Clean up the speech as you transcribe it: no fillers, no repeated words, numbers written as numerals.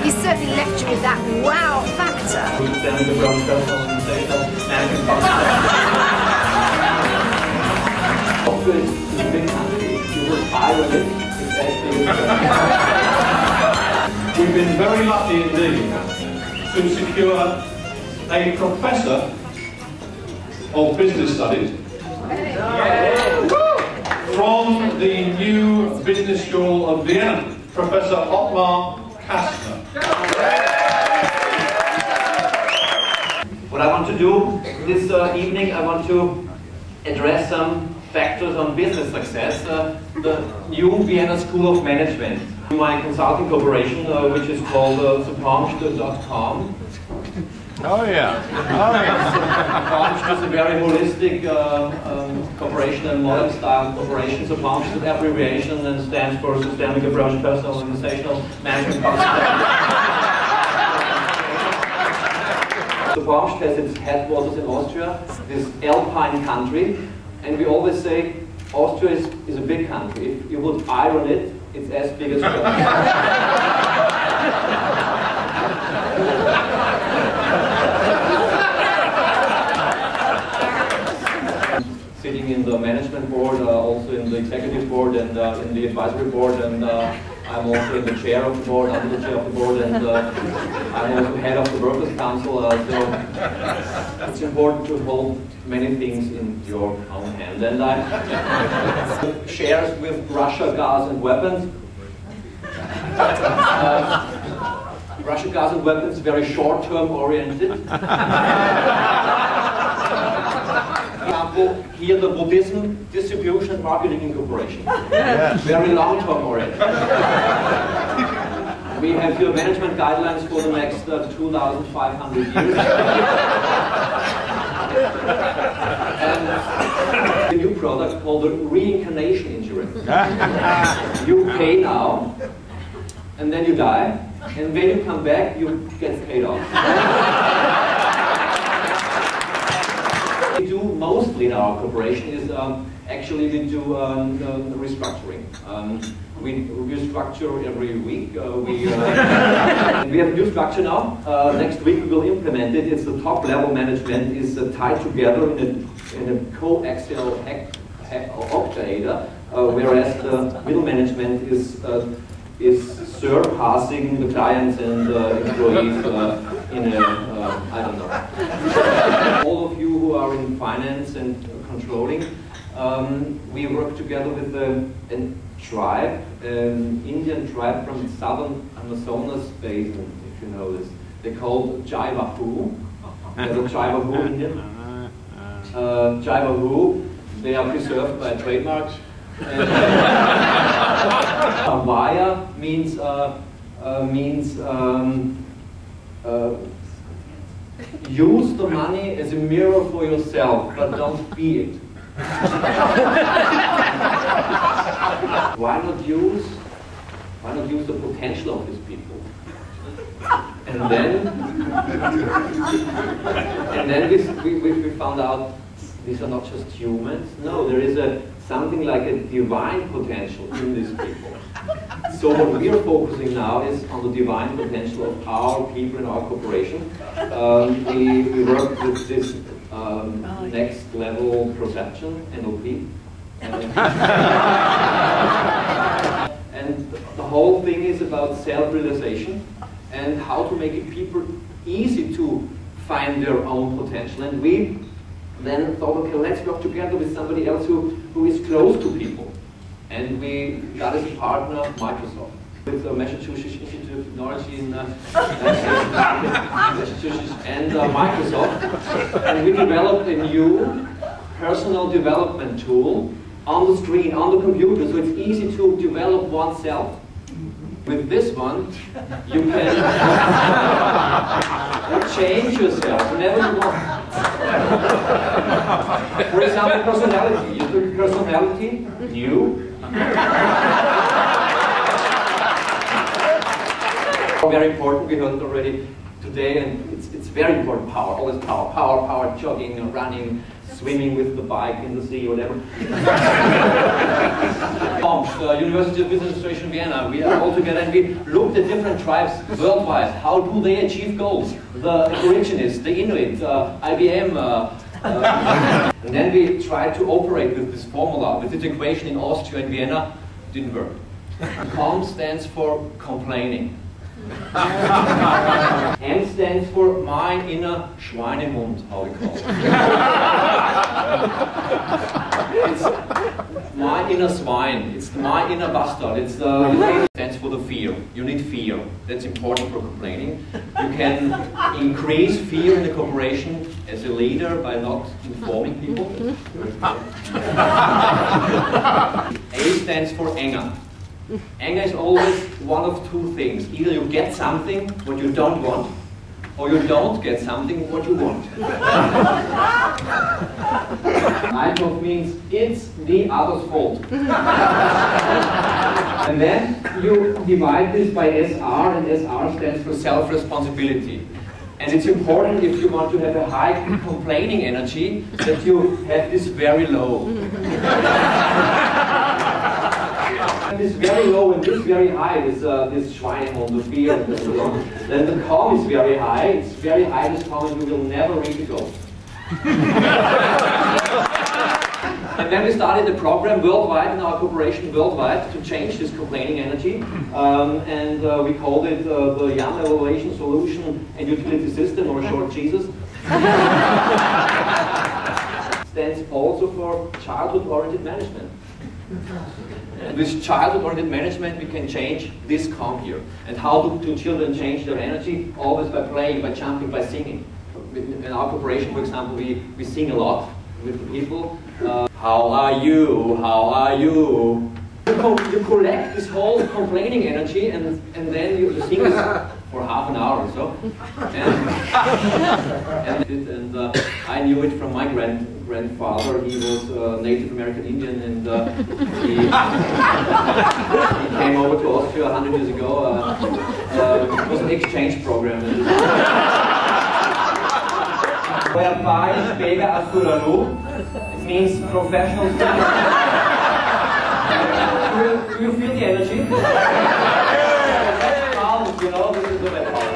He certainly left you with that wow factor. We've been very lucky indeed to secure a professor of business studies from the new business school of Vienna, Professor HUMOUR. What I want to do this evening, I want to address some factors on business success. The new Vienna School of Management, my consulting corporation, which is called Supamst.com. Oh yeah. Oh yeah. Supamst is a very holistic corporation and modern style corporation. Supamst is abbreviation and stands for Systemic Approach Personal Organizational Management Concept. Supamst has its headquarters in Austria, this Alpine country, and we always say Austria is a big country. If you would iron it, it's as big as Germany. Sitting in the management board, also in the executive board and in the advisory board, and I'm also in the chair of the board, under the chair of the board, and I'm also head of the Workers' Council, so it's important to hold many things in your own hand. And I shares with Russia, gas and weapons. Russia, gas and weapons, very short-term oriented. Here the Buddhism Distribution and Marketing Incorporation. Yes. Very long-term oriented. We have here management guidelines for the next 2,500 years. And a new product called the reincarnation insurance. You pay now, and then you die, and when you come back, you get paid off. We do mostly in our corporation is actually we do restructuring. We restructure every week. We have a new structure now. Next week we will implement it. It's the top level management is tied together in a coaxial octaeder, whereas the middle management is surpassing the clients and employees in a, I don't know. All of you who are in finance and controlling, we work together with a tribe, an Indian tribe from southern Amazonas basin, if you know this. They're called Jaivahu. They're the Jaivahu Indian. Jaivahu, they are preserved by trademarks. Vaya means use the money as a mirror for yourself, but don't be it. Why not use the potential of these people? And then we found out these are not just humans. No, there is something like a divine potential in these people. So what we are focusing now is on the divine potential of our people in our corporation. We work with this next level perception, NLP. And the whole thing is about self-realization and how to make it people easy to find their own potential. And we then thought, okay, let's work together with somebody else who is close to people. And we got as a partner Microsoft. With the Massachusetts Institute of Technology in Massachusetts and Microsoft. And we developed a new personal development tool on the screen, on the computer, so it's easy to develop oneself. With this one, you can change yourself whenever you want. For example, personality. You took personality, new. Very important, we heard already, today, and it's very important. Power, always power, power, power, jogging, running, swimming with the bike in the sea, whatever. University of Business Administration Vienna, we are all together and we looked at different tribes worldwide. How do they achieve goals? The Aborigines, the Inuit, IBM. And then we tried to operate with this formula, with this equation in Austria and Vienna. Didn't work. COM stands for complaining. M stands for mein inner Schweinemund, how we call it. It's my inner swine, it's my inner bastard, it's the stands for the fear. You need fear. That's important for complaining. You can increase fear in the corporation as a leader by not informing people. A stands for anger. Anger is always one of two things. Either you get something what you don't want, or you don't get something what you want. Einkauf means it's the other's fault. And then you divide this by SR, and SR stands for self-responsibility. And it's important, if you want to have a high complaining energy, that you have this very low. This very low and this very high, this Schweinehund, the fear, and so on. Then the COM is very high. It's very high, this COM, and you will never reach the goal. And then we started a program worldwide, in our corporation worldwide, to change this complaining energy. We called it the YUM Evaluation Solution and Utility System, or short Jesus. Stands also for childhood-oriented management. And with childhood-oriented management, we can change this COM here. And how do children change their energy? Always by playing, by jumping, by singing. In our corporation, for example, we sing a lot with the people. How are you? How are you? You collect this whole complaining energy, and then you sing this for half an hour or so. And I knew it from my grandfather. He was Native American Indian, and he came over to Austria 100 years ago. It was an exchange program. It means professional. Do you feel the energy? You know, this is the best part.